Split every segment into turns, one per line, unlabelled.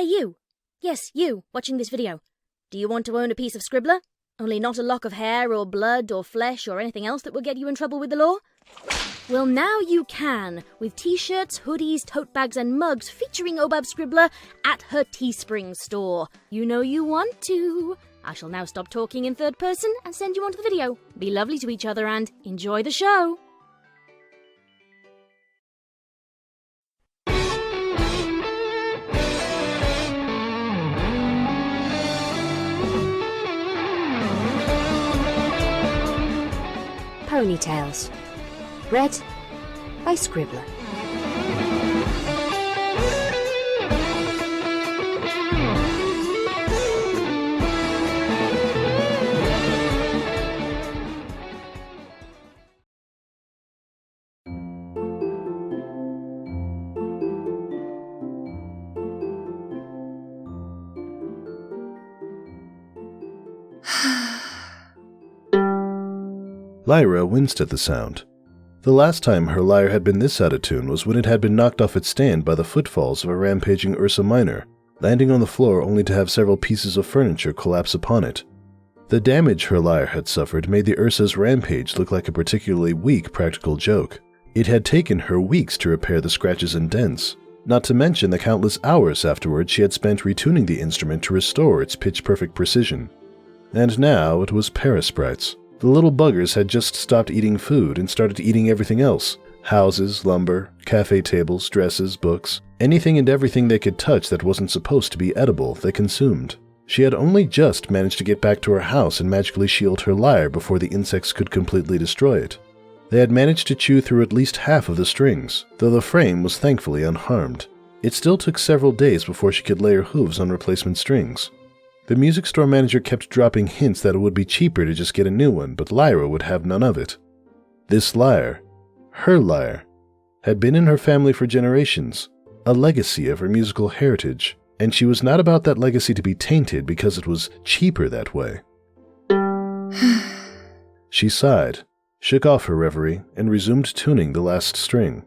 Hey you! Yes, you, watching this video. Do you want to own a piece of Scribbler? Only not a lock of hair or blood or flesh or anything else that will get you in trouble with the law? Well, now you can, with t-shirts, hoodies, tote bags and mugs featuring Obab Scribbler at her Teespring store. You know you want to. I shall now stop talking in third person and send you on to the video. Be lovely to each other and enjoy the show.
Ponytails. Read by Scribbler.
Lyra winced at the sound. The last time her lyre had been this out of tune was when it had been knocked off its stand by the footfalls of a rampaging Ursa Minor, landing on the floor only to have several pieces of furniture collapse upon it. The damage her lyre had suffered made the Ursa's rampage look like a particularly weak practical joke. It had taken her weeks to repair the scratches and dents, not to mention the countless hours afterwards she had spent retuning the instrument to restore its pitch-perfect precision. And now it was parasprites. The little buggers had just stopped eating food and started eating everything else. Houses, lumber, cafe tables, dresses, books. Anything and everything they could touch that wasn't supposed to be edible, they consumed. She had only just managed to get back to her house and magically shield her lyre before the insects could completely destroy it. They had managed to chew through at least half of the strings, though the frame was thankfully unharmed. It still took several days before she could lay her hooves on replacement strings. The music store manager kept dropping hints that it would be cheaper to just get a new one, but Lyra would have none of it. This lyre, her lyre, had been in her family for generations, a legacy of her musical heritage, and she was not about that legacy to be tainted because it was cheaper that way. She sighed, shook off her reverie, and resumed tuning the last string.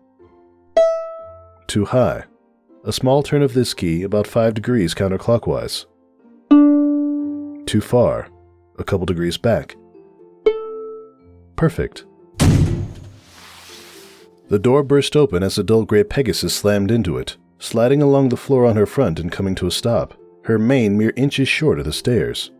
Too high. A small turn of this key, about 5 degrees counterclockwise. Too far. A couple degrees back. Perfect. The door burst open as a dull gray Pegasus slammed into it, sliding along the floor on her front and coming to a stop, her mane mere inches short of the stairs.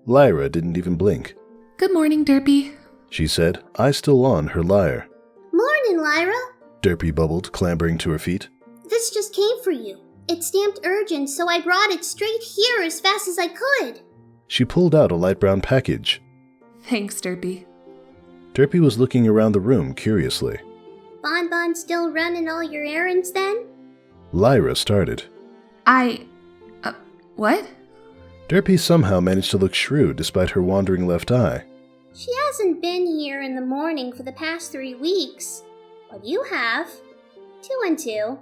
Lyra didn't even blink.
Good morning, Derpy,
she said, eyes still on her lyre.
Morning, Lyra.
Derpy bubbled, clambering to her feet.
This just came for you. It's stamped urgent, so I brought it straight here as fast as I could.
She pulled out a light brown package.
Thanks, Derpy.
Derpy was looking around the room curiously.
BonBon still running all your errands then?
Lyra started.
What?
Derpy somehow managed to look shrewd despite her wandering left eye.
She hasn't been here in the morning for the past 3 weeks. But you have. 2 and 2.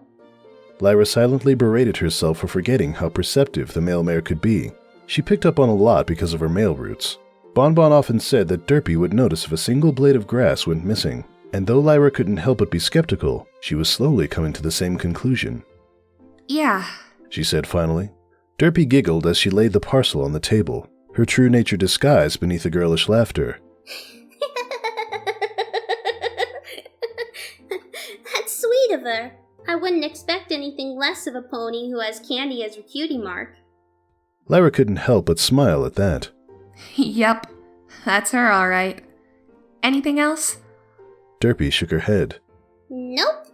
Lyra silently berated herself for forgetting how perceptive the male mare could be. She picked up on a lot because of her male roots. BonBon often said that Derpy would notice if a single blade of grass went missing, and though Lyra couldn't help but be skeptical, she was slowly coming to the same conclusion.
Yeah,
she said finally. Derpy giggled as she laid the parcel on the table, her true nature disguised beneath the girlish laughter.
That's sweet of her. I wouldn't expect anything less of a pony who has candy as her cutie mark.
Lyra couldn't help but smile at that.
Yep, that's her all right. Anything else?
Derpy shook her head.
Nope.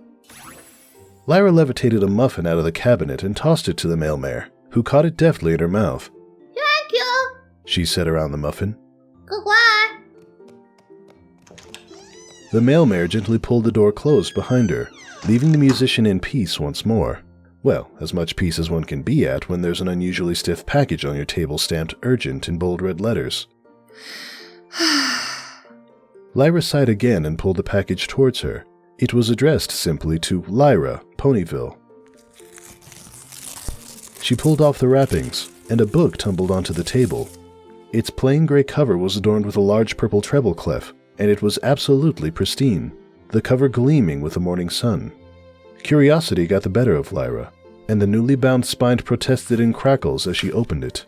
Lyra levitated a muffin out of the cabinet and tossed it to the male mare, who caught it deftly in her mouth.
Thank you,
she said around the muffin.
Goodbye.
The male mare gently pulled the door closed behind her, leaving the musician in peace once more. Well, as much peace as one can be at when there's an unusually stiff package on your table stamped urgent in bold red letters. Lyra sighed again and pulled the package towards her. It was addressed simply to Lyra, Ponyville. She pulled off the wrappings, and a book tumbled onto the table. Its plain gray cover was adorned with a large purple treble clef, and it was absolutely pristine, the cover gleaming with the morning sun. Curiosity got the better of Lyra, and the newly bound spine protested in crackles as she opened it.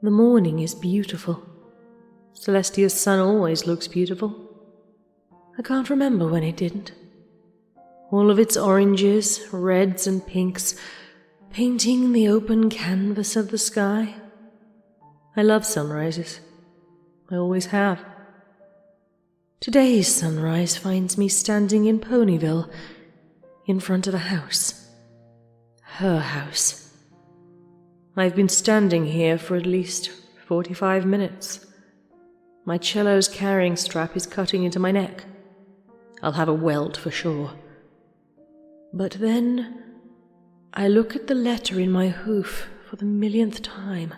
The morning is beautiful. Celestia's sun always looks beautiful. I can't remember when it didn't. All of its oranges, reds and pinks, painting the open canvas of the sky. I love sunrises. I always have. Today's sunrise finds me standing in Ponyville, in front of a house. Her house. I've been standing here for at least 45 minutes. My cello's carrying strap is cutting into my neck. I'll have a welt for sure. But then I look at the letter in my hoof for the millionth time,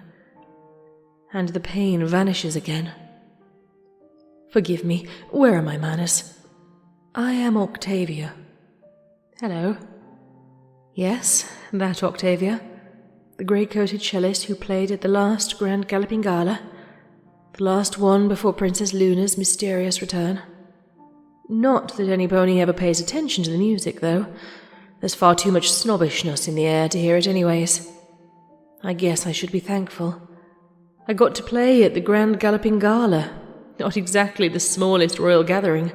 and the pain vanishes again. Forgive me, where are my manners? I am Octavia. Hello. Yes, that Octavia. The grey-coated cellist who played at the last Grand Galloping Gala, the last one before Princess Luna's mysterious return. Not that any pony ever pays attention to the music, though. There's far too much snobbishness in the air to hear it anyways. I guess I should be thankful. I got to play at the Grand Galloping Gala, not exactly the smallest royal gathering.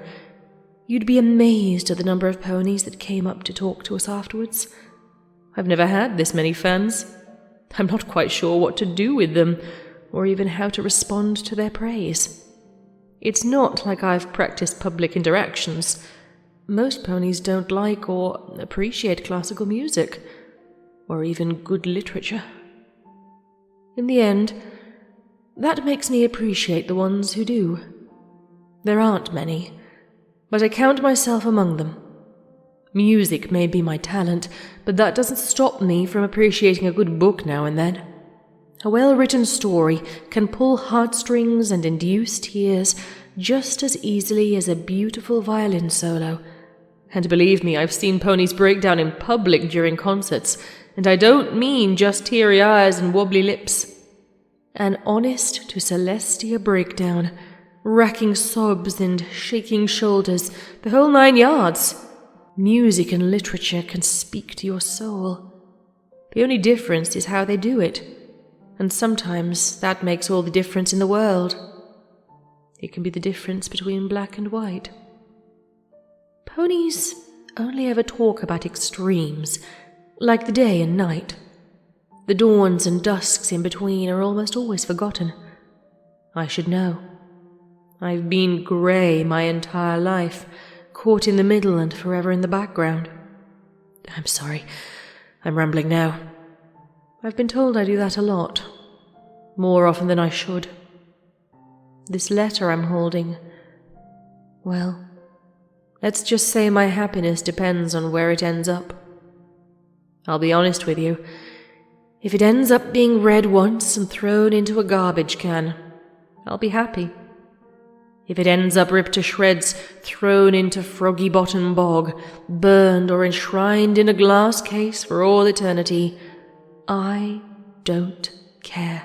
You'd be amazed at the number of ponies that came up to talk to us afterwards. I've never had this many fans. I'm not quite sure what to do with them, or even how to respond to their praise. It's not like I've practiced public interactions. Most ponies don't like or appreciate classical music, or even good literature. In the end, that makes me appreciate the ones who do. There aren't many, but I count myself among them. Music may be my talent, but that doesn't stop me from appreciating a good book now and then. A well-written story can pull heartstrings and induce tears just as easily as a beautiful violin solo. And believe me, I've seen ponies break down in public during concerts, and I don't mean just teary eyes and wobbly lips. An honest to Celestia breakdown, racking sobs and shaking shoulders, the whole 9 yards. Music and literature can speak to your soul. The only difference is how they do it, and sometimes that makes all the difference in the world. It can be the difference between black and white. Ponies only ever talk about extremes, like the day and night. The dawns and dusks in between are almost always forgotten. I should know. I've been grey my entire life, caught in the middle and forever in the background. I'm sorry, I'm rambling now. I've been told I do that a lot, more often than I should. This letter I'm holding, well, let's just say my happiness depends on where it ends up. I'll be honest with you, if it ends up being read once and thrown into a garbage can, I'll be happy. If it ends up ripped to shreds, thrown into Froggy Bottom Bog, burned or enshrined in a glass case for all eternity, I don't care.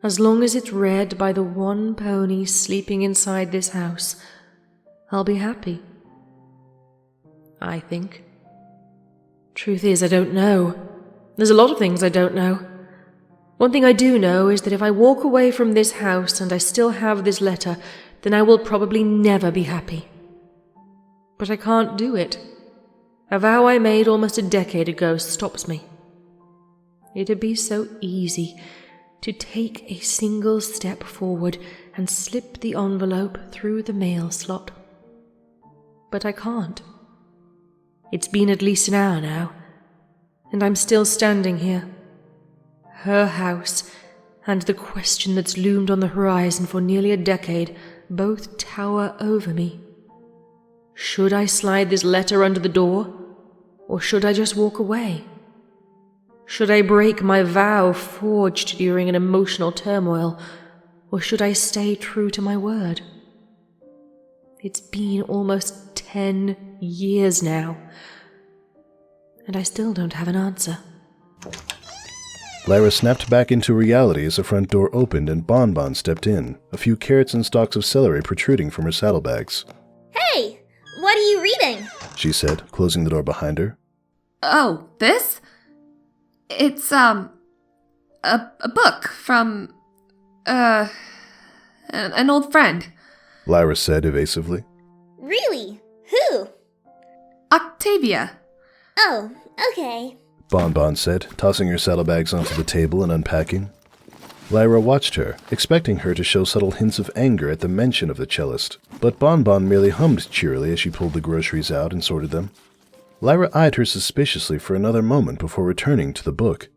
As long as it's read by the one pony sleeping inside this house, I'll be happy. I think. Truth is, I don't know. There's a lot of things I don't know. One thing I do know is that if I walk away from this house and I still have this letter, then I will probably never be happy. But I can't do it. A vow I made almost a decade ago stops me. It'd be so easy to take a single step forward and slip the envelope through the mail slot. But I can't. It's been at least an hour now, and I'm still standing here. Her house and the question that's loomed on the horizon for nearly a decade both tower over me. Should I slide this letter under the door, or should I just walk away? Should I break my vow forged during an emotional turmoil, or should I stay true to my word? It's been almost 10 years now. and I still don't have an answer.
Lyra snapped back into reality as the front door opened and BonBon stepped in, a few carrots and stalks of celery protruding from her saddlebags.
Hey, what are you reading?
She said, closing the door behind her.
Oh, this? It's, a book from, an old friend.
Lyra said evasively.
Really? Who?
Octavia.
Oh, okay.
BonBon said, tossing her saddlebags onto the table and unpacking. Lyra watched her, expecting her to show subtle hints of anger at the mention of the cellist, but BonBon merely hummed cheerily as she pulled the groceries out and sorted them. Lyra eyed her suspiciously for another moment before returning to the book.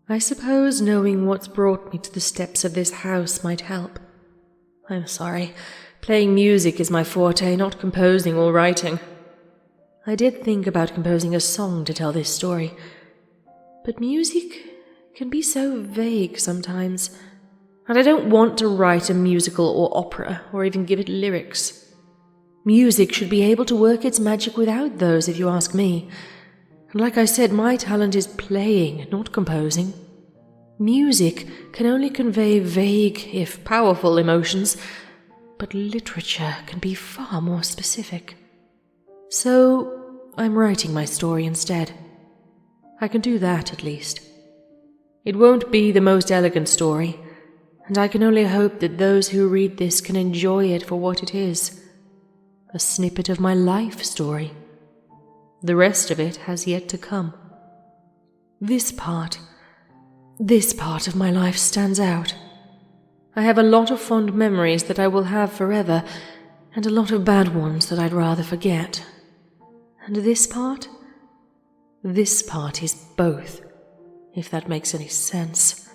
I suppose knowing what's brought me to the steps of this house might help. I'm sorry. Playing music is my forte, not composing or writing. I did think about composing a song to tell this story, but music can be so vague sometimes, and I don't want to write a musical or opera or even give it lyrics. Music should be able to work its magic without those, if you ask me. And like I said, my talent is playing, not composing. Music can only convey vague, if powerful, emotions, but literature can be far more specific. So, I'm writing my story instead. I can do that, at least. It won't be the most elegant story, and I can only hope that those who read this can enjoy it for what it is. A snippet of my life story. The rest of it has yet to come. This part of my life stands out. I have a lot of fond memories that I will have forever, and a lot of bad ones that I'd rather forget. And this part is both, if that makes any sense.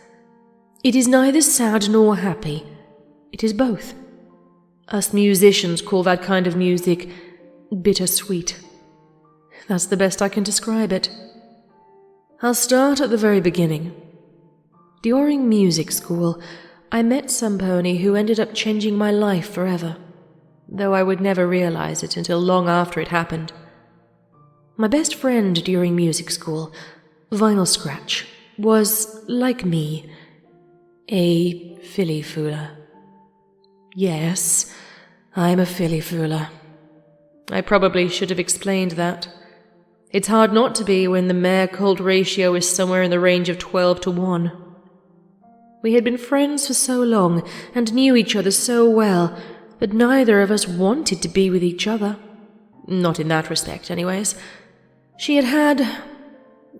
It is neither sad nor happy. It is both. Us musicians call that kind of music bittersweet. That's the best I can describe it. I'll start at the very beginning. During music school, I met some pony who ended up changing my life forever, though I would never realize it until long after it happened. My best friend during music school, Vinyl Scratch, was, like me, a filly fooler. Yes, I'm a filly fooler. I probably should have explained that. It's hard not to be when the mare-colt ratio is somewhere in the range of 12-1. We had been friends for so long and knew each other so well that neither of us wanted to be with each other. Not in that respect, anyways. She had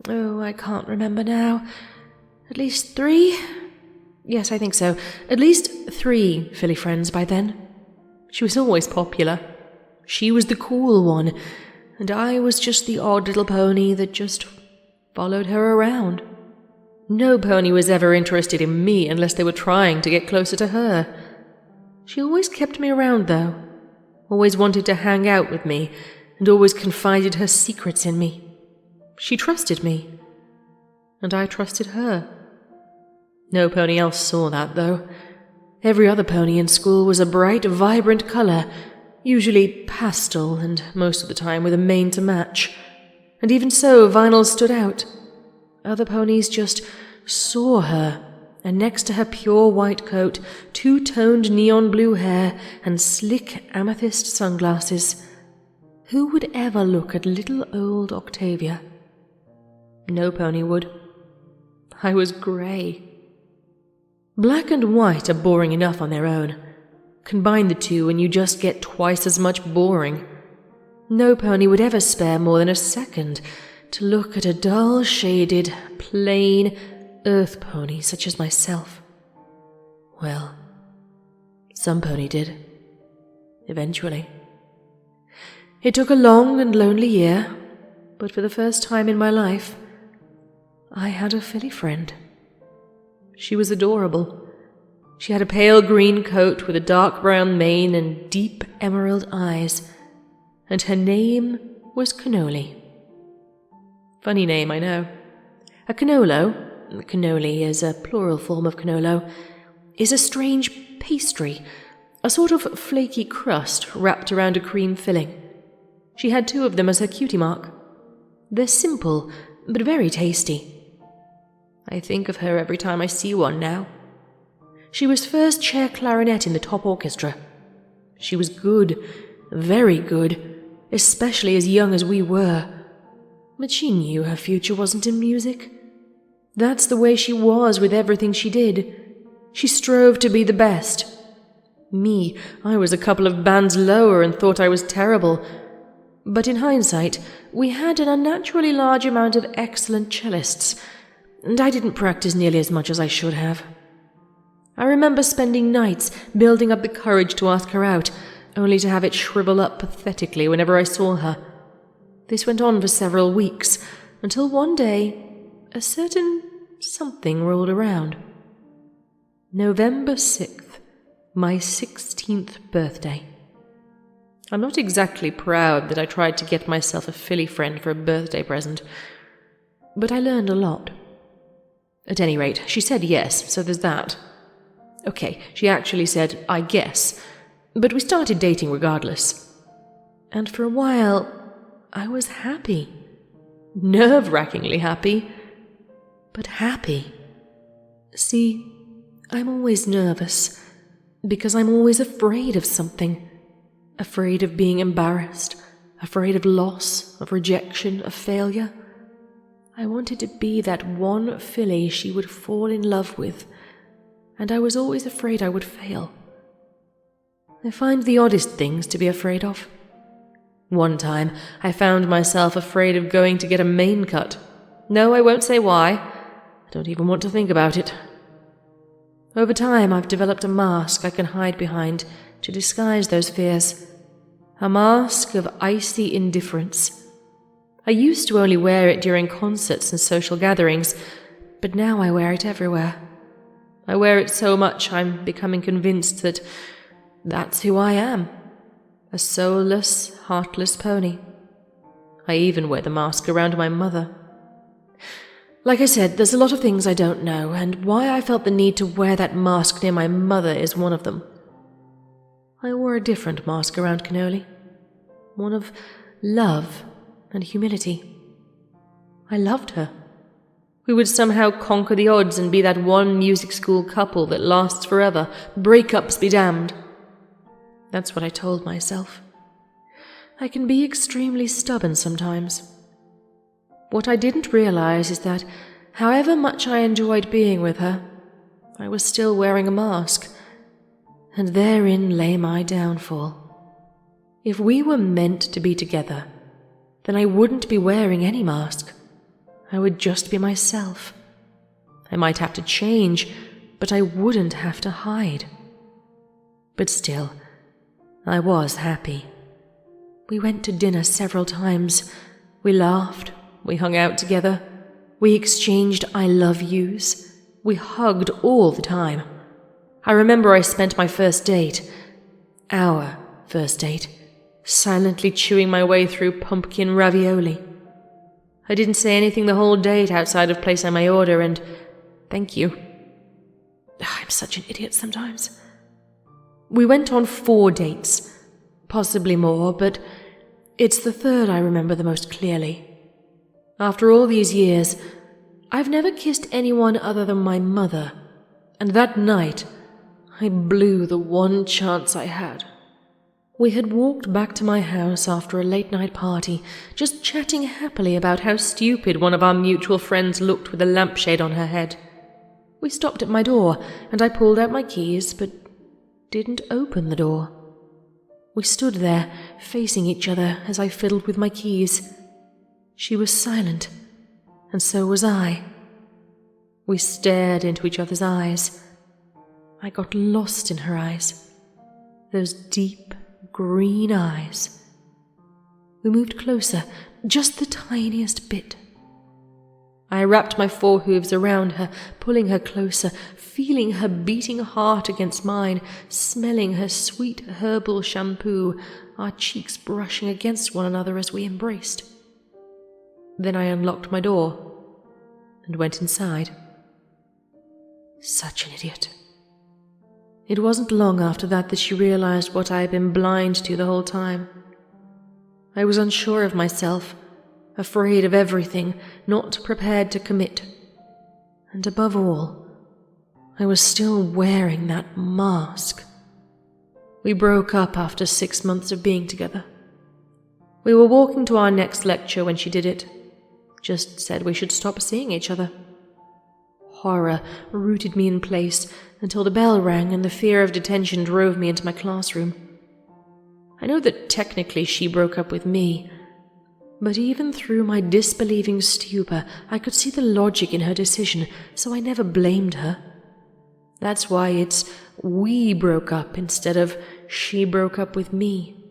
I can't remember now. At least 3? Yes, I think so. At least 3 filly friends by then. She was always popular. She was the cool one, and I was just the odd little pony that just followed her around. No pony was ever interested in me unless they were trying to get closer to her. She always kept me around, though. Always wanted to hang out with me, and always confided her secrets in me. She trusted me, and I trusted her. No pony else saw that, though. Every other pony in school was a bright, vibrant colour, usually pastel, and most of the time with a mane to match. And even so, Vinyl stood out. Other ponies just saw her, and next to her pure white coat, 2-toned neon blue hair, and slick amethyst sunglasses, who would ever look at little old Octavia? No pony would. I was grey. Black and white are boring enough on their own. Combine the two and you just get twice as much boring. No pony would ever spare more than a second to look at a dull-shaded, plain earth pony such as myself. Well, some pony did. Eventually. It took a long and lonely year, but for the first time in my life, I had a filly friend. She was adorable. She had a pale green coat with a dark brown mane and deep emerald eyes, and her name was Cannoli. Funny name, I know. A cannoli is a plural form of cannolo, is a strange pastry, a sort of flaky crust wrapped around a cream filling. She had 2 of them as her cutie mark, They're simple, but very tasty. I think of her every time I see one now. She was first chair clarinet in the top orchestra. She was good, very good, especially as young as we were. But she knew her future wasn't in music. That's the way she was with everything she did. She strove to be the best. Me, I was a couple of bands lower and thought I was terrible. But in hindsight, we had an unnaturally large amount of excellent cellists, and I didn't practice nearly as much as I should have. I remember spending nights building up the courage to ask her out, only to have it shrivel up pathetically whenever I saw her. This went on for several weeks, until one day, a certain something rolled around. November 6th, my 16th birthday. I'm not exactly proud that I tried to get myself a filly friend for a birthday present, but I learned a lot. At any rate, she said yes, so there's that. Okay, she actually said, I guess, but we started dating regardless. And for a while, I was happy. Nerve-wrackingly happy, but happy. See, I'm always nervous, because I'm always afraid of something. Afraid of being embarrassed, afraid of loss, of rejection, of failure. I wanted to be that one filly she would fall in love with, and I was always afraid I would fail. I find the oddest things to be afraid of. One time, I found myself afraid of going to get a mane cut. No, I won't say why. I don't even want to think about it. Over time, I've developed a mask I can hide behind to disguise those fears. A mask of icy indifference. I used to only wear it during concerts and social gatherings, but now I wear it everywhere. I wear it so much I'm becoming convinced that that's who I am. A soulless, heartless pony. I even wear the mask around my mother. Like I said, there's a lot of things I don't know, and why I felt the need to wear that mask near my mother is one of them. I wore a different mask around Cannoli. One of love and humility. I loved her. We would somehow conquer the odds and be that one music school couple that lasts forever. Breakups be damned. That's what I told myself. I can be extremely stubborn sometimes. What I didn't realize is that, however much I enjoyed being with her, I was still wearing a mask. And therein lay my downfall. If we were meant to be together, then I wouldn't be wearing any mask. I would just be myself. I might have to change, but I wouldn't have to hide. But still, I was happy. We went to dinner several times. We laughed. We hung out together. We exchanged I love yous. We hugged all the time. I remember I spent my first date, our first date, silently chewing my way through pumpkin ravioli. I didn't say anything the whole date outside of placing my order and thank you. I'm such an idiot sometimes. We went on 4 dates, possibly more, but it's the third I remember the most clearly. After all these years, I've never kissed anyone other than my mother, and that night, I blew the one chance I had. We had walked back to my house after a late-night party, just chatting happily about how stupid one of our mutual friends looked with a lampshade on her head. We stopped at my door, and I pulled out my keys, but didn't open the door. We stood there, facing each other as I fiddled with my keys. She was silent, and so was I. We stared into each other's eyes. I got lost in her eyes. Those deep, green eyes. We moved closer, just the tiniest bit. I wrapped my 4 hooves around her, pulling her closer, feeling her beating heart against mine, smelling her sweet herbal shampoo, our cheeks brushing against one another as we embraced. Then I unlocked my door and went inside. Such an idiot. It wasn't long after that she realized what I had been blind to the whole time. I was unsure of myself, afraid of everything, not prepared to commit. And above all, I was still wearing that mask. We broke up after 6 months of being together. We were walking to our next lecture when she did it. Just said we should stop seeing each other. Horror rooted me in place until the bell rang and the fear of detention drove me into my classroom. I know that technically she broke up with me, but even through my disbelieving stupor, I could see the logic in her decision, so I never blamed her. That's why it's we broke up instead of she broke up with me.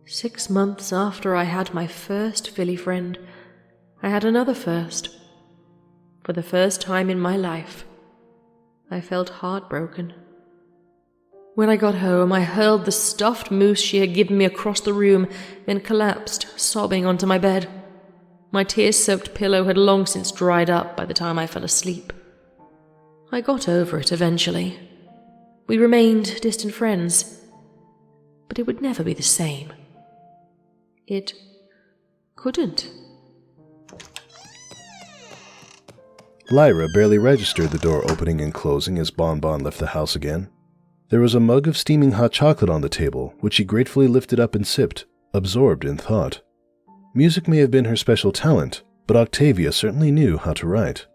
6 months after I had my first Philly friend, I had another first. For the first time in my life, I felt heartbroken. When I got home, I hurled the stuffed moose she had given me across the room, then collapsed, sobbing onto my bed. My tear-soaked pillow had long since dried up by the time I fell asleep. I got over it eventually. We remained distant friends, but it would never be the same. It couldn't.
Lyra barely registered the door opening and closing as BonBon left the house again. There was a mug of steaming hot chocolate on the table, which she gratefully lifted up and sipped, absorbed in thought. Music may have been her special talent, but Octavia certainly knew how to write.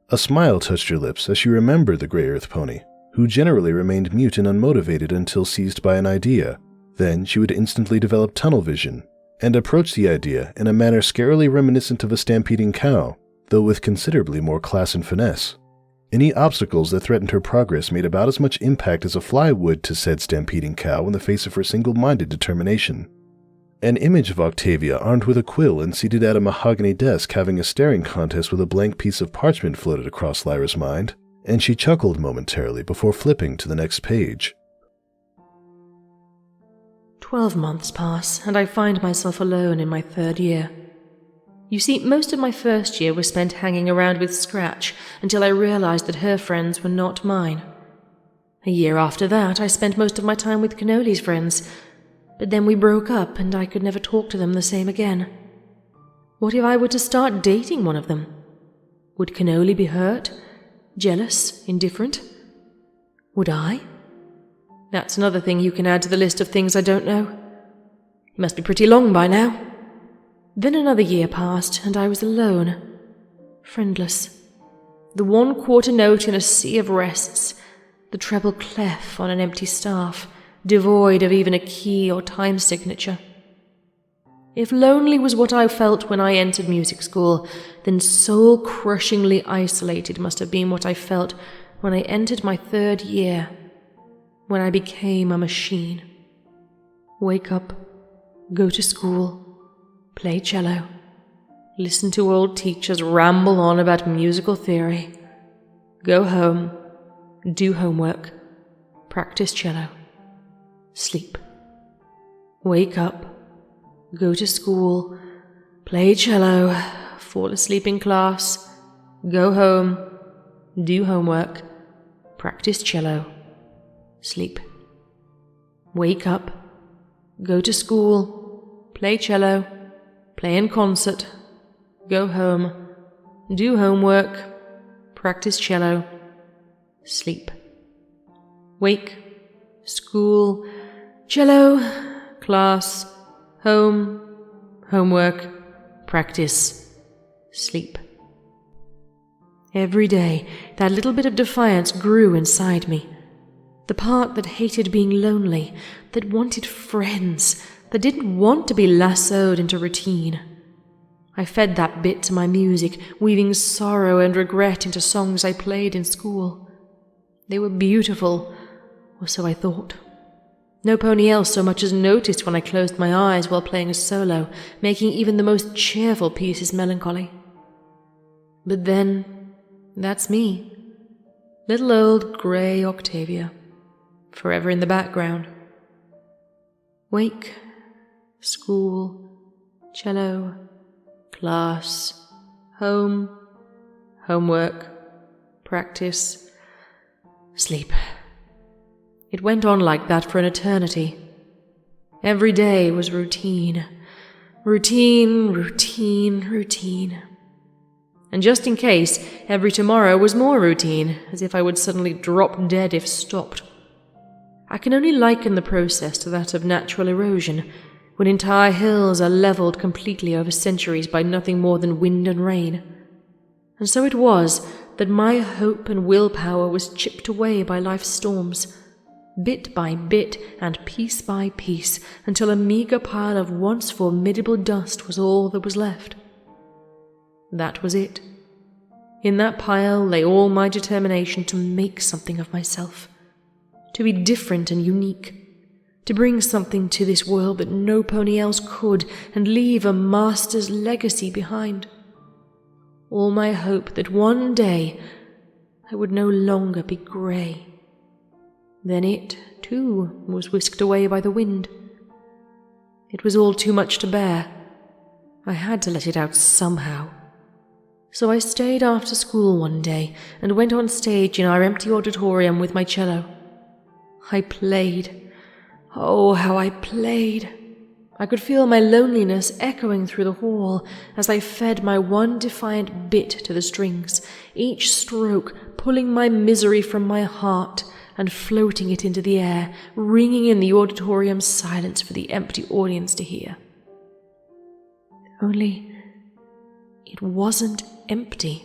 A smile touched her lips as she remembered the Grey Earth pony, who generally remained mute and unmotivated until seized by an idea. Then she would instantly develop tunnel vision, and approach the idea in a manner scarily reminiscent of a stampeding cow, though with considerably more class and finesse. Any obstacles that threatened her progress made about as much impact as a fly would to said stampeding cow in the face of her single-minded determination. An image of Octavia armed with a quill and seated at a mahogany desk having a staring contest with a blank piece of parchment floated across Lyra's mind, and she chuckled momentarily before flipping to the next page.
12 months pass, and I find myself alone in my 3rd year. You see, most of my first year was spent hanging around with Scratch until I realized that her friends were not mine. A year after that, I spent most of my time with Cannole's friends, but then we broke up and I could never talk to them the same again. What if I were to start dating one of them? Would Cannole be hurt? Jealous? Indifferent? Would I? That's another thing you can add to the list of things I don't know. It must be pretty long by now. Then another year passed, and I was alone, friendless. The 1/4 note in a sea of rests, the treble clef on an empty staff, devoid of even a key or time signature. If lonely was what I felt when I entered music school, then soul-crushingly isolated must have been what I felt when I entered my 3rd year, when I became a machine. Wake up, go to school, play cello, listen to old teachers ramble on about musical theory, go home, do homework, practice cello, sleep. Wake up, go to school, play cello, fall asleep in class, go home, do homework, practice cello, sleep. Wake up, go to school, play cello, play in concert, go home, do homework, practice cello, sleep. Wake, school, cello, class, home, homework, practice, sleep. Every day, that little bit of defiance grew inside me. The part that hated being lonely, that wanted friends, that didn't want to be lassoed into routine. I fed that bit to my music, weaving sorrow and regret into songs I played in school. They were beautiful, or so I thought. No pony else so much as noticed when I closed my eyes while playing a solo, making even the most cheerful pieces melancholy. But then, that's me. Little old grey Octavia, forever in the background. Wake, school, cello, class, home, homework, practice, sleep. It went on like that for an eternity. Every day was routine. Routine, routine, routine. And just in case, every tomorrow was more routine, as if I would suddenly drop dead if stopped. I can only liken the process to that of natural erosion, when entire hills are levelled completely over centuries by nothing more than wind and rain. And so it was that my hope and willpower was chipped away by life's storms, bit by bit and piece by piece, until a meagre pile of once formidable dust was all that was left. That was it. In that pile lay all my determination to make something of myself, to be different and unique, to bring something to this world that no pony else could, and leave a master's legacy behind. All my hope that one day I would no longer be grey. Then it, too, was whisked away by the wind. It was all too much to bear. I had to let it out somehow. So I stayed after school one day and went on stage in our empty auditorium with my cello. I played. Oh, how I played! I could feel my loneliness echoing through the hall as I fed my one defiant bit to the strings, each stroke pulling my misery from my heart and floating it into the air, ringing in the auditorium's silence for the empty audience to hear. Only it wasn't empty.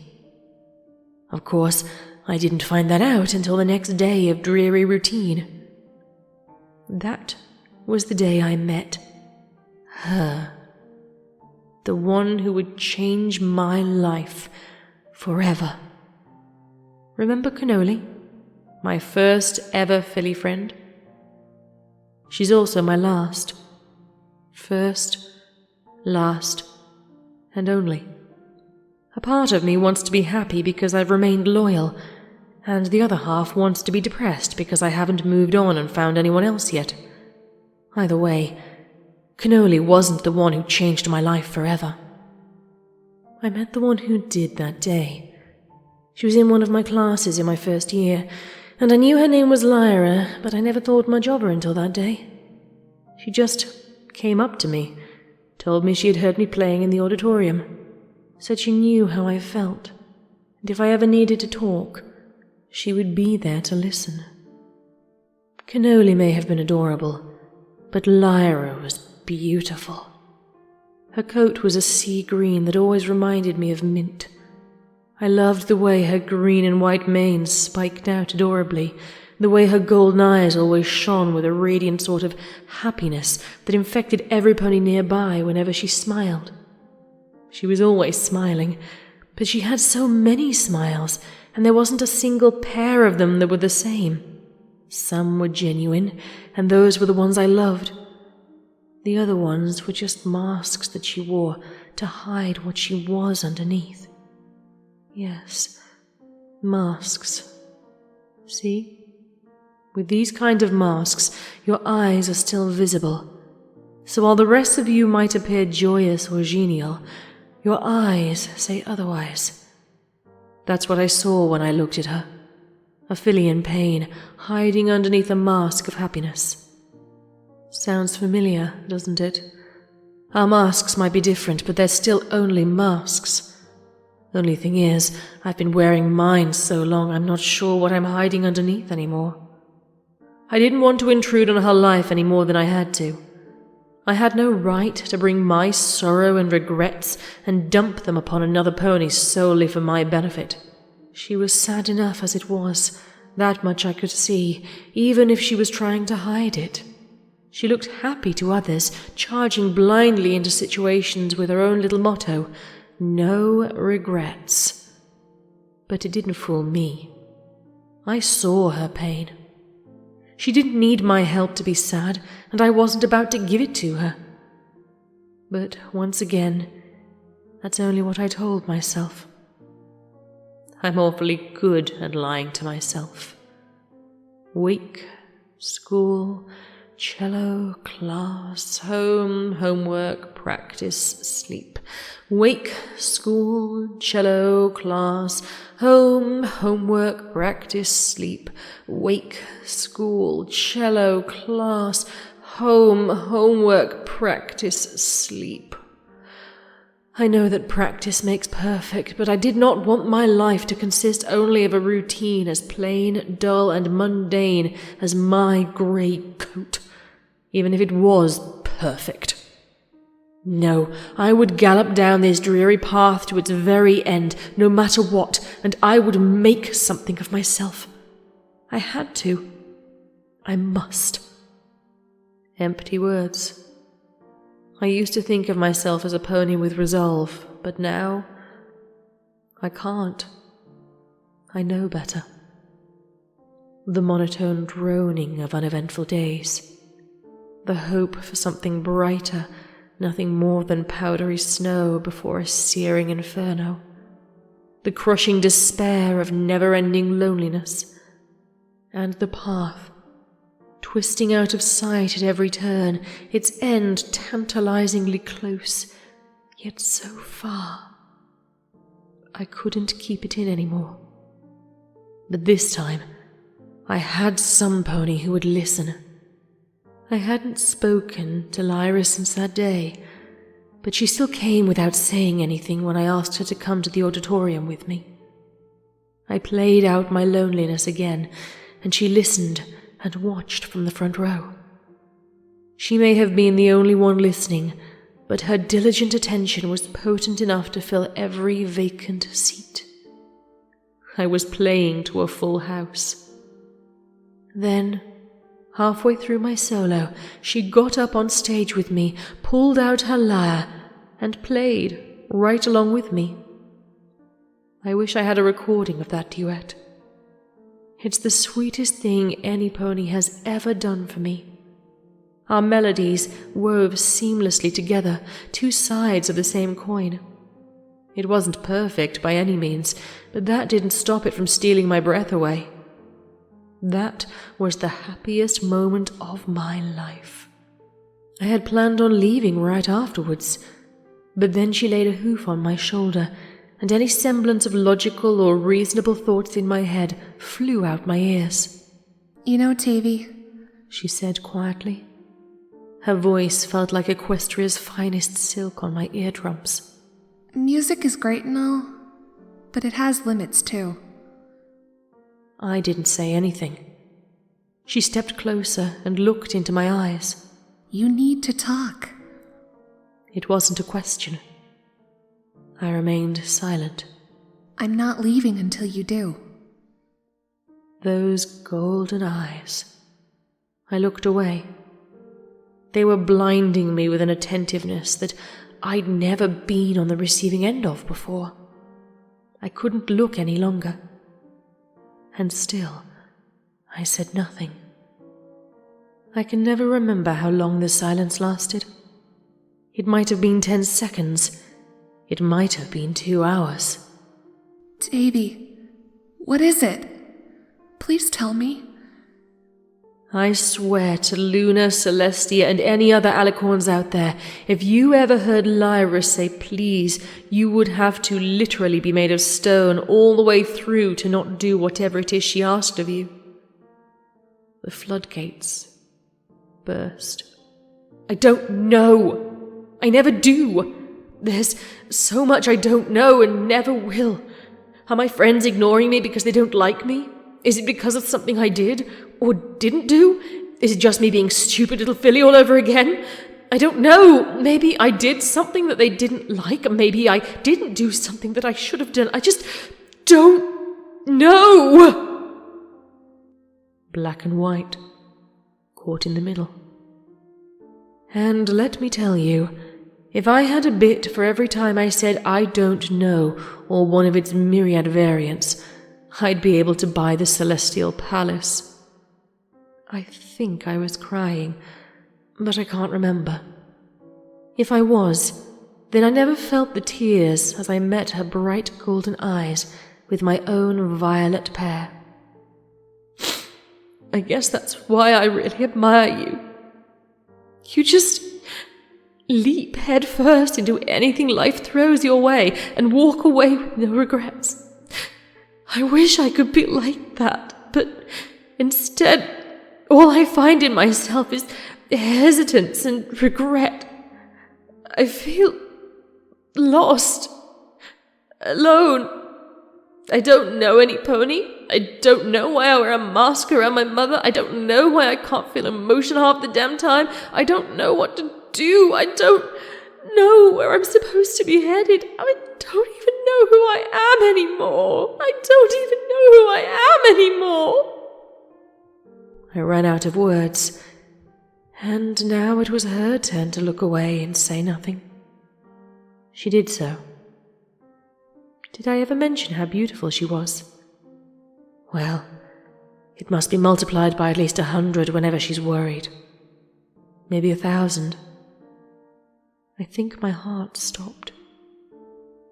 Of course, I didn't find that out until the next day of dreary routine. That was the day I met her. The one who would change my life forever. Remember Cannoli? My first ever filly friend? She's also my last. First, last, and only. A part of me wants to be happy because I've remained loyal, and the other half wants to be depressed because I haven't moved on and found anyone else yet. Either way, Cannoli wasn't the one who changed my life forever. I met the one who did that day. She was in one of my classes in my first year, and I knew her name was Lyra, but I never thought much of her until that day. She just came up to me, told me she had heard me playing in the auditorium, said she knew how I felt, and if I ever needed to talk, she would be there to listen. Cannoli may have been adorable, but Lyra was beautiful. Her coat was a sea green that always reminded me of mint. I loved the way her green and white mane spiked out adorably, the way her golden eyes always shone with a radiant sort of happiness that infected every pony nearby whenever she smiled. She was always smiling, but she had so many smiles, and there wasn't a single pair of them that were the same. Some were genuine, and those were the ones I loved. The other ones were just masks that she wore to hide what she was underneath. Yes, masks. See? With these kind of masks, your eyes are still visible. So while the rest of you might appear joyous or genial, your eyes say otherwise. That's what I saw when I looked at her. A filly in pain, hiding underneath a mask of happiness. Sounds familiar, doesn't it? Our masks might be different, but they're still only masks. Only thing is, I've been wearing mine so long I'm not sure what I'm hiding underneath anymore. I didn't want to intrude on her life any more than I had to. I had no right to bring my sorrow and regrets and dump them upon another pony solely for my benefit. She was sad enough as it was, that much I could see, even if she was trying to hide it. She looked happy to others, charging blindly into situations with her own little motto, no regrets. But it didn't fool me. I saw her pain. She didn't need my help to be sad, and I wasn't about to give it to her. But once again, that's only what I told myself. I'm awfully good at lying to myself. Week, school, cello, class, home, homework, practice, sleep. Wake, school, cello, class, home, homework, practice, sleep. Wake, school, cello, class, home, homework, practice, sleep. I know that practice makes perfect, but I did not want my life to consist only of a routine as plain, dull, and mundane as my grey coat, even if it was perfect. No, I would gallop down this dreary path to its very end, no matter what, and I would make something of myself. I had to. I must. Empty words. I used to think of myself as a pony with resolve, but now I can't. I know better. The monotone droning of uneventful days. The hope for something brighter, nothing more than powdery snow before a searing inferno. The crushing despair of never-ending loneliness. And the path, twisting out of sight at every turn, its end tantalizingly close, yet so far. I couldn't keep it in anymore. But this time, I had some pony who would listen. I hadn't spoken to Lyra since that day, but she still came without saying anything when I asked her to come to the auditorium with me. I played out my loneliness again, and she listened and watched from the front row. She may have been the only one listening, but her diligent attention was potent enough to fill every vacant seat. I was playing to a full house. Then, halfway through my solo, she got up on stage with me, pulled out her lyre, and played right along with me. I wish I had a recording of that duet. It's the sweetest thing any pony has ever done for me. Our melodies wove seamlessly together, two sides of the same coin. It wasn't perfect by any means, but that didn't stop it from stealing my breath away. That was the happiest moment of my life. I had planned on leaving right afterwards, but then she laid a hoof on my shoulder, and any semblance of logical or reasonable thoughts in my head flew out my ears.
You know, Tavy,
she said quietly. Her voice felt like Equestria's finest silk on my eardrums.
Music is great and all, but it has limits too.
I didn't say anything. She stepped closer and looked into my eyes.
You need to talk.
It wasn't a question. I remained silent.
I'm not leaving until you do.
Those golden eyes. I looked away. They were blinding me with an attentiveness that I'd never been on the receiving end of before. I couldn't look any longer. And still, I said nothing. I can never remember how long the silence lasted. It might have been 10 seconds. It might have been 2 hours.
Tavy, what is it? Please tell me.
I swear to Luna, Celestia, and any other alicorns out there, if you ever heard Lyra say please, you would have to literally be made of stone all the way through to not do whatever it is she asked of you. The floodgates burst. I don't know. I never do. There's so much I don't know and never will. Are my friends ignoring me because they don't like me? Is it because of something I did or didn't do? Is it just me being stupid little filly all over again? I don't know. Maybe I did something that they didn't like. Maybe I didn't do something that I should have done. I just don't know. Black and white, caught in the middle. And let me tell you, if I had a bit for every time I said I don't know, or one of its myriad variants, I'd be able to buy the Celestial Palace. I think I was crying, but I can't remember. If I was, then I never felt the tears as I met her bright golden eyes with my own violet pair. I guess that's why I really admire you. You just leap head first into anything life throws your way and walk away with no regrets. I wish I could be like that, but instead, all I find in myself is hesitance and regret. I feel lost. Alone. I don't know any pony. I don't know why I wear a mask around my mother. I don't know why I can't feel emotion half the damn time. I don't know what to do. I don't know where I'm supposed to be headed. I don't even know who I am anymore. I don't even know who I am anymore. I ran out of words, and now it was her turn to look away and say nothing. She did so. Did I ever mention how beautiful she was? Well, it must be multiplied by at least 100 whenever she's worried. Maybe 1,000. I think my heart stopped.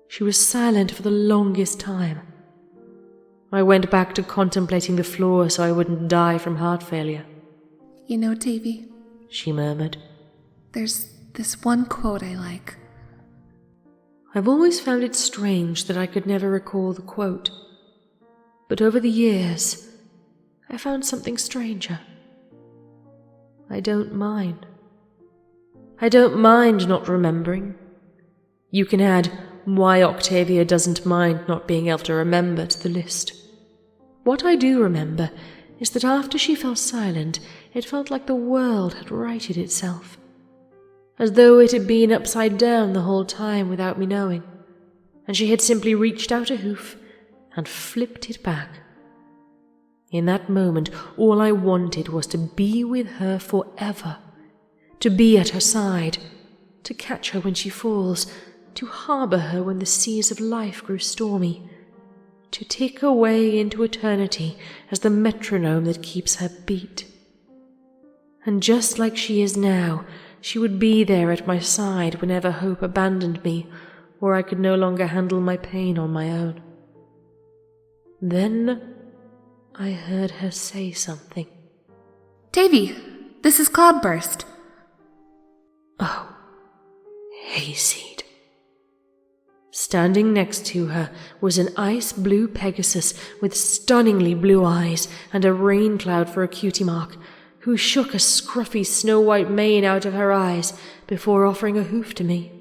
She was silent for the longest time. I went back to contemplating the floor so I wouldn't die from heart failure.
You know, Davy,
she murmured.
there's this one quote I like.
I've always found it strange that I could never recall the quote. But over the years, I found something stranger. I don't mind. I don't mind not remembering. You can add why Octavia doesn't mind not being able to remember to the list. What I do remember is that after she fell silent, it felt like the world had righted itself, as though it had been upside down the whole time without me knowing, and she had simply reached out a hoof and flipped it back. In that moment, all I wanted was to be with her forever, to be at her side, to catch her when she falls, to harbour her when the seas of life grew stormy, to tick away into eternity as the metronome that keeps her beat. And just like she is now, she would be there at my side whenever hope abandoned me, or I could no longer handle my pain on my own. Then I heard her say something.
Davy, this is Cloudburst.
Oh, hayseed. Standing next to her was an ice-blue Pegasus with stunningly blue eyes and a rain cloud for a cutie mark, who shook a scruffy snow-white mane out of her eyes before offering a hoof to me.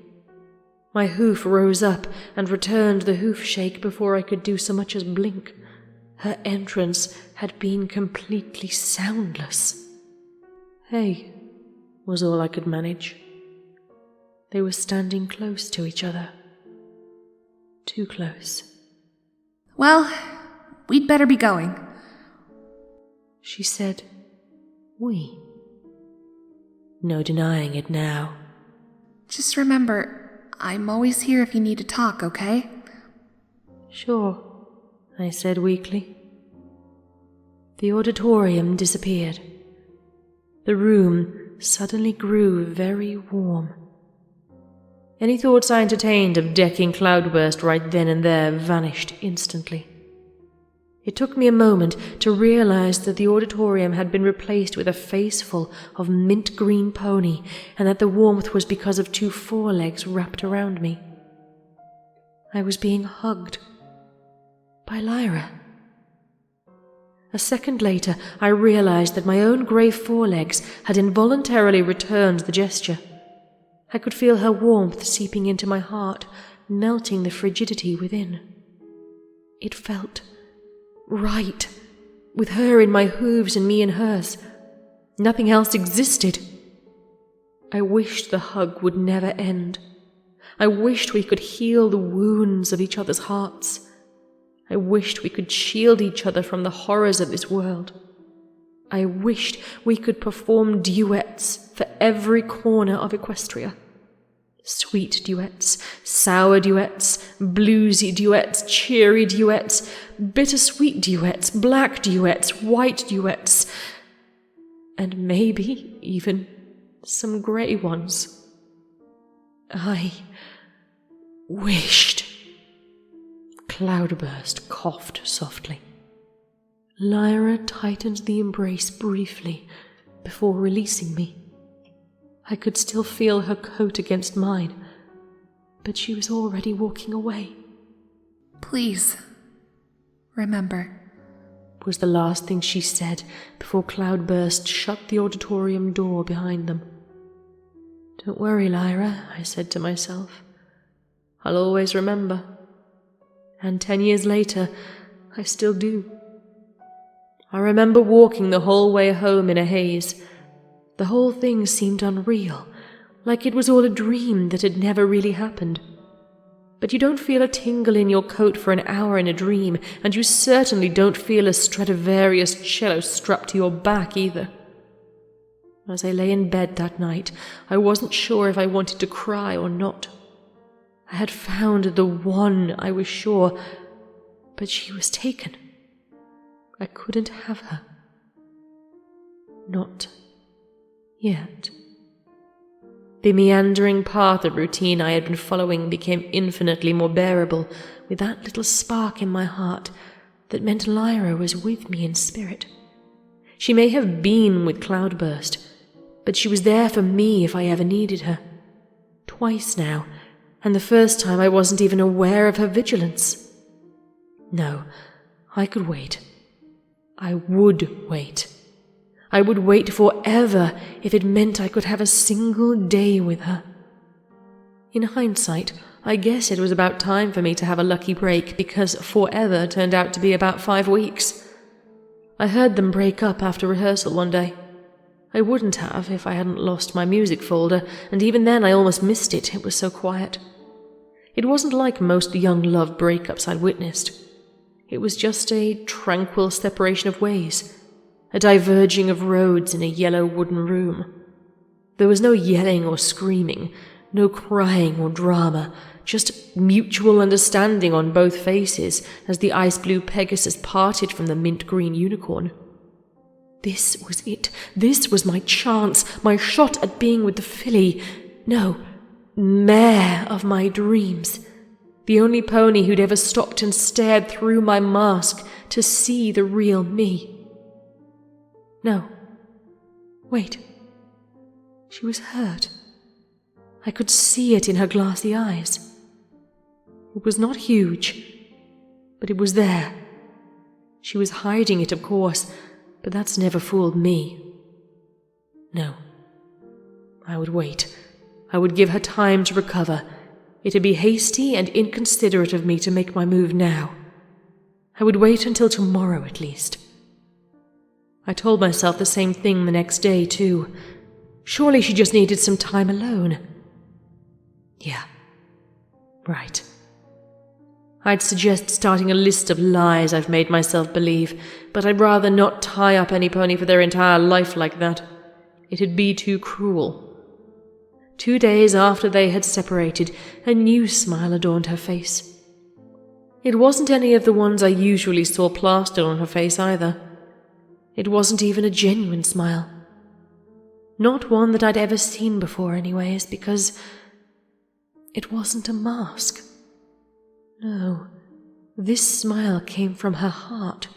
My hoof rose up and returned the hoof shake before I could do so much as blink. Her entrance had been completely soundless. Hey, was all I could manage. They were standing close to each other. Too close.
Well, we'd better be going.
She said, we. No denying it now.
Just remember, I'm always here if you need to talk, okay?
Sure, I said weakly. The auditorium disappeared. The room suddenly grew very warm. Any thoughts I entertained of decking Cloudburst right then and there vanished instantly. It took me a moment to realize that the auditorium had been replaced with a faceful of mint green pony, and that the warmth was because of 2 forelegs wrapped around me. I was being hugged by Lyra. A second later, I realized that my own grey forelegs had involuntarily returned the gesture. I could feel her warmth seeping into my heart, melting the frigidity within. It felt right, with her in my hooves and me in hers. Nothing else existed. I wished the hug would never end. I wished we could heal the wounds of each other's hearts. I wished we could shield each other from the horrors of this world. I wished we could perform duets for every corner of Equestria. Sweet duets, sour duets, bluesy duets, cheery duets, bittersweet duets, black duets, white duets, and maybe even some grey ones. I wished. Cloudburst coughed softly. Lyra tightened the embrace briefly before releasing me. I could still feel her coat against mine, but she was already walking away.
Please, remember,
was the last thing she said before Cloudburst shut the auditorium door behind them. Don't worry, Lyra, I said to myself. I'll always remember. And 10 years later, I still do. I remember walking the whole way home in a haze. The whole thing seemed unreal, like it was all a dream that had never really happened. But you don't feel a tingle in your coat for an hour in a dream, and you certainly don't feel a Stradivarius cello strapped to your back either. As I lay in bed that night, I wasn't sure if I wanted to cry or not. I had found the one, I was sure, but she was taken. I couldn't have her. Not yet. The meandering path of routine I had been following became infinitely more bearable with that little spark in my heart that meant Lyra was with me in spirit. She may have been with Cloudburst, but she was there for me if I ever needed her. Twice now, and the first time I wasn't even aware of her vigilance. No, I could wait. I would wait. I would wait forever if it meant I could have a single day with her. In hindsight, I guess it was about time for me to have a lucky break, because forever turned out to be about 5 weeks. I heard them break up after rehearsal one day. I wouldn't have if I hadn't lost my music folder, and even then I almost missed it, it was so quiet. It wasn't like most young love breakups I'd witnessed. It was just a tranquil separation of ways, a diverging of roads in a yellow wooden room. There was no yelling or screaming, no crying or drama, just mutual understanding on both faces as the ice-blue Pegasus parted from the mint-green unicorn. This was it. This was my chance, my shot at being with the filly, no, mare of my dreams. The only pony who'd ever stopped and stared through my mask to see the real me. No. Wait. She was hurt. I could see it in her glassy eyes. It was not huge, but it was there. She was hiding it, of course, but that's never fooled me. No. I would wait. I would give her time to recover. It'd be hasty and inconsiderate of me to make my move now. I would wait until tomorrow at least. I told myself the same thing the next day, too. Surely she just needed some time alone. Yeah. Right. I'd suggest starting a list of lies I've made myself believe, but I'd rather not tie up any pony for their entire life like that. It'd be too cruel. 2 days after they had separated, a new smile adorned her face. It wasn't any of the ones I usually saw plastered on her face either. It wasn't even a genuine smile. Not one that I'd ever seen before anyways, because it wasn't a mask. No, this smile came from her heart,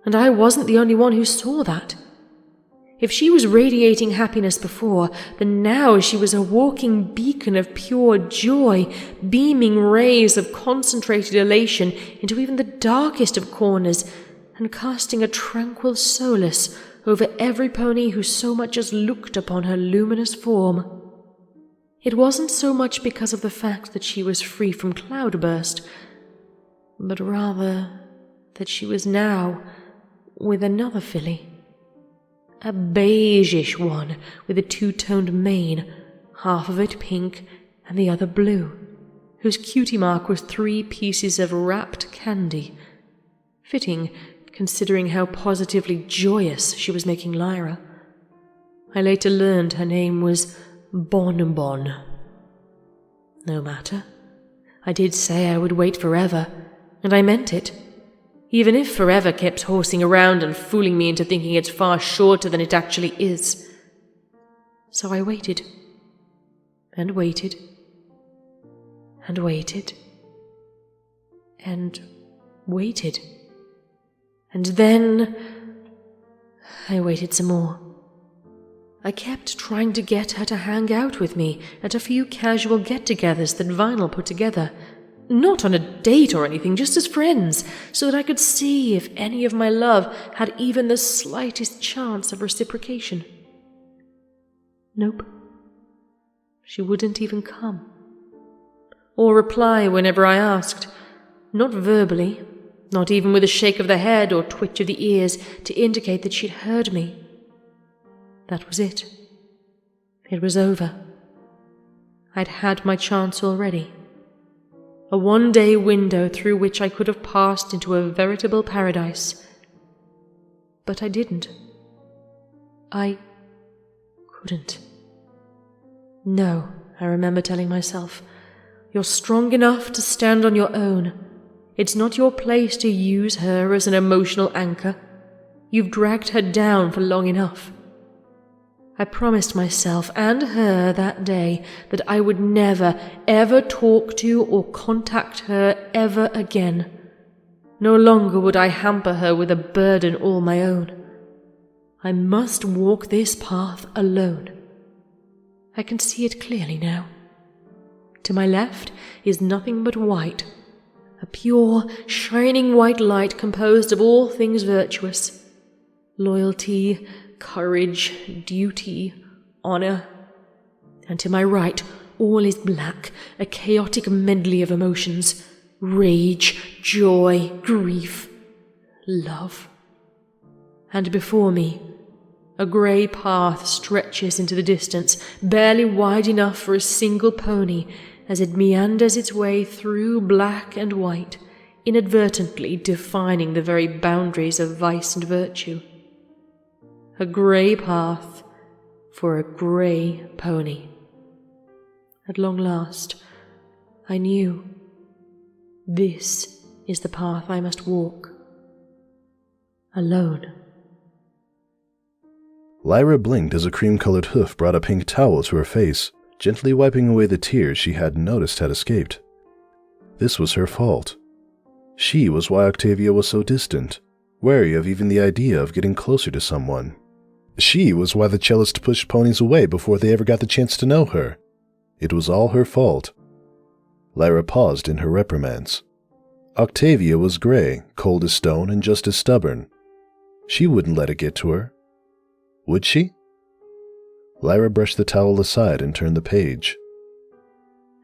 and I wasn't the only one who saw that. If she was radiating happiness before, then now she was a walking beacon of pure joy, beaming rays of concentrated elation into even the darkest of corners, and casting a tranquil solace over every pony who so much as looked upon her luminous form. It wasn't so much because of the fact that she was free from Cloudburst, but rather that she was now with another filly. A beigeish one with a two-toned mane, half of it pink and the other blue, whose cutie mark was 3 pieces of wrapped candy. Fitting, considering how positively joyous she was making Lyra. I later learned her name was BonBon. No matter. I did say I would wait forever, and I meant it. Even if forever kept horsing around and fooling me into thinking it's far shorter than it actually is. So I waited. And waited. And waited. And waited. And then I waited some more. I kept trying to get her to hang out with me at a few casual get-togethers that Vinyl put together. Not on a date or anything, just as friends, so that I could see if any of my love had even the slightest chance of reciprocation. Nope. She wouldn't even come. or reply whenever I asked, not verbally, not even with a shake of the head or twitch of the ears to indicate that she'd heard me. That was it. It was over. I'd had my chance already. A one-day window through which I could have passed into a veritable paradise. But I didn't. I couldn't. No, I remember telling myself, you're strong enough to stand on your own. It's not your place to use her as an emotional anchor. You've dragged her down for long enough. I promised myself and her that day that I would never, ever talk to or contact her ever again. No longer would I hamper her with a burden all my own. I must walk this path alone. I can see it clearly now. To my left is nothing but white, a pure, shining white light composed of all things virtuous. Loyalty, courage, duty, honor. And to my right, all is black, a chaotic medley of emotions. Rage, joy, grief, love. And before me, a grey path stretches into the distance, barely wide enough for a single pony, as it meanders its way through black and white, inadvertently defining the very boundaries of vice and virtue. A grey path for a grey pony. At long last, I knew. This is the path I must walk. Alone.
Lyra blinked as a cream-colored hoof brought a pink towel to her face, gently wiping away the tears she hadn't noticed had escaped. This was her fault. She was why Octavia was so distant, wary of even the idea of getting closer to someone. She was why the cellist pushed ponies away before they ever got the chance to know her. It was all her fault. Lyra paused in her reprimands. Octavia was gray, cold as stone, and just as stubborn. She wouldn't let it get to her. Would she? Lyra brushed the towel aside and turned the page.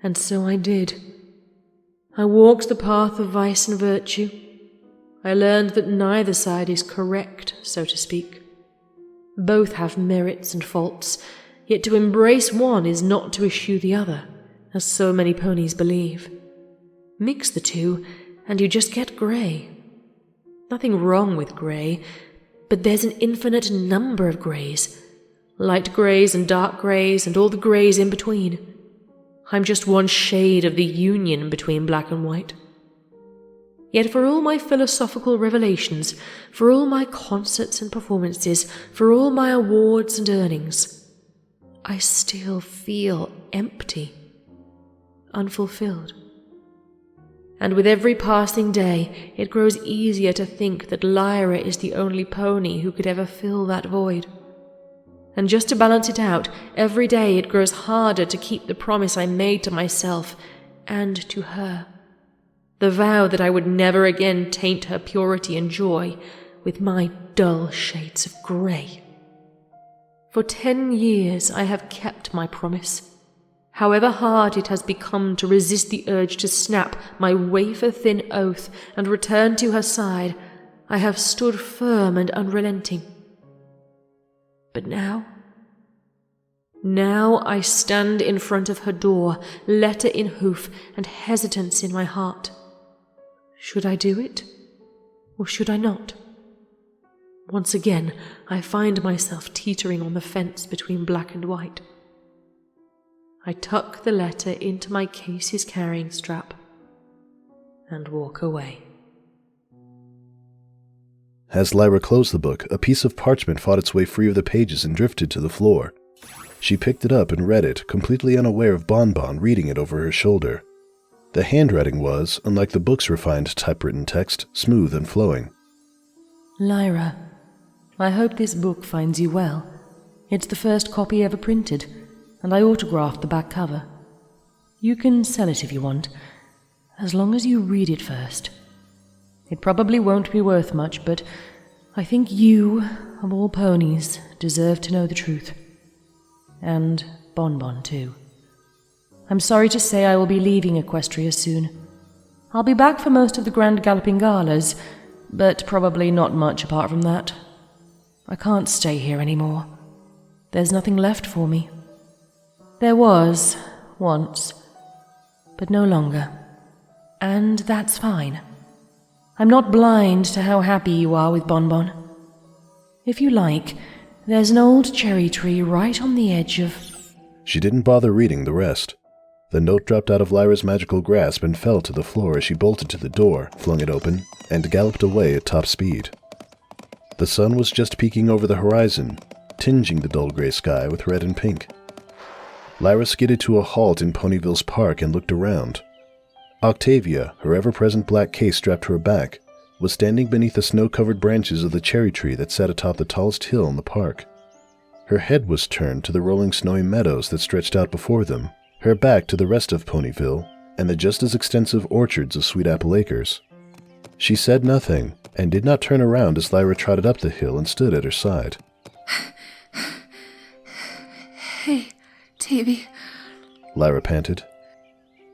And so I did. I walked the path of vice and virtue. I learned that neither side is correct, so to speak. Both have merits and faults, yet to embrace one is not to eschew the other, as so many ponies believe. Mix the two, and you just get grey. Nothing wrong with grey, but there's an infinite number of greys. Light greys and dark greys and all the greys in between. I'm just one shade of the union between black and white. Yet for all my philosophical revelations, for all my concerts and performances, for all my awards and earnings, I still feel empty, unfulfilled. And with every passing day, it grows easier to think that Lyra is the only pony who could ever fill that void. And just to balance it out, every day it grows harder to keep the promise I made to myself and to her. The vow that I would never again taint her purity and joy with my dull shades of grey. For 10 years I have kept my promise. However hard it has become to resist the urge to snap my wafer-thin oath and return to her side, I have stood firm and unrelenting. But now I stand in front of her door, letter in hoof and hesitance in my heart. Should I do it, or should I not? Once again, I find myself teetering on the fence between black and white. I tuck the letter into my case's carrying strap and walk away.
As Lyra closed the book, a piece of parchment fought its way free of the pages and drifted to the floor. She picked it up and read it, completely unaware of BonBon reading it over her shoulder. The handwriting was, unlike the book's refined typewritten text, smooth and flowing.
Lyra, I hope this book finds you well. It's the first copy ever printed, and I autographed the back cover. You can sell it if you want, as long as you read it first. It probably won't be worth much, but I think you, of all ponies, deserve to know the truth. And BonBon, too. I'm sorry to say I will be leaving Equestria soon. I'll be back for most of the Grand Galloping Galas, but probably not much apart from that. I can't stay here anymore. There's nothing left for me. There was, once, but no longer. And that's fine. I'm not blind to how happy you are with BonBon. If you like, there's an old cherry tree right on the edge of...
She didn't bother reading the rest. The note dropped out of Lyra's magical grasp and fell to the floor as she bolted to the door, flung it open, and galloped away at top speed. The sun was just peeking over the horizon, tinging the dull gray sky with red and pink. Lyra skidded to a halt in Ponyville's park and looked around. Octavia, her ever-present black case strapped to her back, was standing beneath the snow-covered branches of the cherry tree that sat atop the tallest hill in the park. Her head was turned to the rolling snowy meadows that stretched out before them, her back to the rest of Ponyville, and the just as extensive orchards of Sweet Apple Acres. She said nothing, and did not turn around as Lyra trotted up the hill and stood at her side.
Hey, Tavy.
Lyra panted.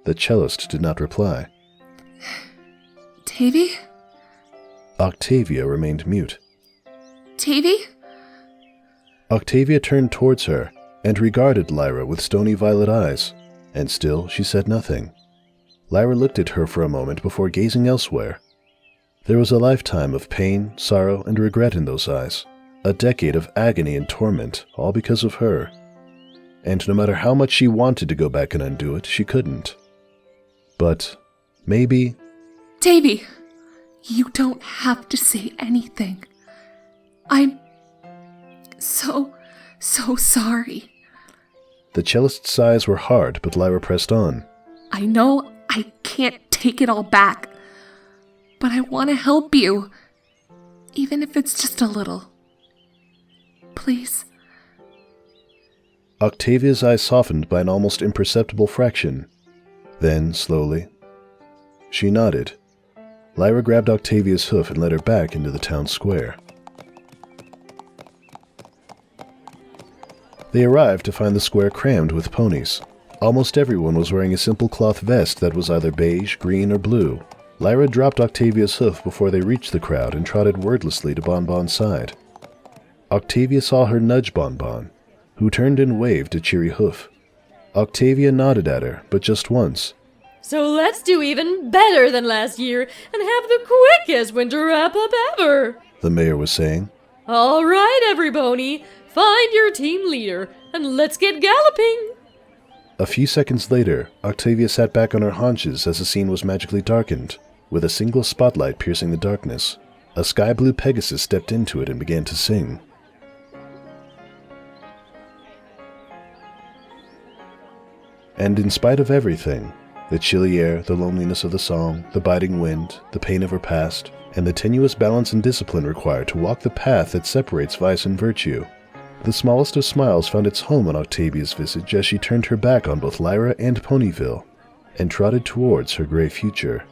The cellist did not reply.
Tavy?
Octavia remained mute.
Tavy?
Octavia turned towards her and regarded Lyra with stony violet eyes, and still she said nothing. Lyra looked at her for a moment before gazing elsewhere. There was a lifetime of pain, sorrow, and regret in those eyes, a decade of agony and torment, all because of her. And no matter how much she wanted to go back and undo it, she couldn't. But maybe...
Tavy, you don't have to say anything. I'm so sorry.
The cellist's sighs were hard, but Lyra pressed on.
I know I can't take it all back, but I want to help you, even if it's just a little. Please.
Octavia's eyes softened by an almost imperceptible fraction. Then, slowly, she nodded. Lyra grabbed Octavia's hoof and led her back into the town square. They arrived to find the square crammed with ponies. Almost everyone was wearing a simple cloth vest that was either beige, green, or blue. Lyra dropped Octavia's hoof before they reached the crowd and trotted wordlessly to BonBon's side. Octavia saw her nudge BonBon, who turned and waved a cheery hoof. Octavia nodded at her, but just once.
So let's do even better than last year and have the quickest winter wrap-up ever,
The mayor was saying.
All right, every pony, find your team leader and let's get galloping.
A few seconds later, Octavia sat back on her haunches as the scene was magically darkened, with a single spotlight piercing the darkness. A sky-blue Pegasus stepped into it and began to sing. And in spite of everything, the chilly air, the loneliness of the song, the biting wind, the pain of her past, and the tenuous balance and discipline required to walk the path that separates vice and virtue, the smallest of smiles found its home on Octavia's visage as she turned her back on both Lyra and Ponyville, and trotted towards her gray future.